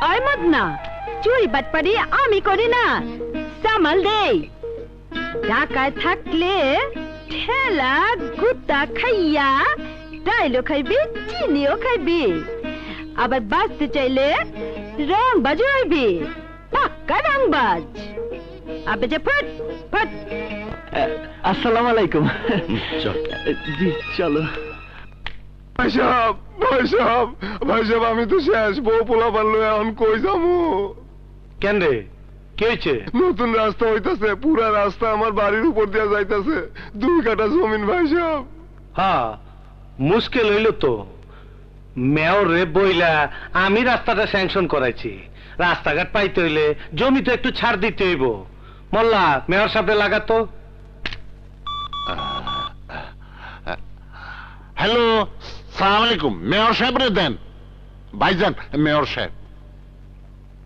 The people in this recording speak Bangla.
আই মত না চুরি বাটপারি আমি করি না সামাল দেই ঢাকায় থাকলে ঠেলা গুতা খাইয়া ডাইলও খাইবি চিনিও খাইবি আবার বাঁচতে চাইলে রং বাজু হইবি পাক্কা রংবাজ আবে যে ফট ফট আসসালামু আলাইকুম জি চলো ভাই সাহেব আমি তো শেষ বউ পোলা পারলো এখন কই যামু কেন রে কি হয়েছে নতুন রাস্তা হইতাছে পুরা রাস্তা আমার বাড়ির উপর দিয়ে যাইতাছে 2 কাঠা জমিন ভাই সাহেব হ্যাঁ মুশকিল হইল তো মেয়র রে বইলা আমি রাস্তাটা স্যাংশন করাইছি রাস্তাঘাট পাইতে হইলে জমি তো একটু ছাড় দিতে হইব মোল্লা মেয়র সাহেব লাগাতো হ্যালো সালাম আলাইকুম মেয়র সাহেব রে দেন ভাইজান মেয়র সাহেব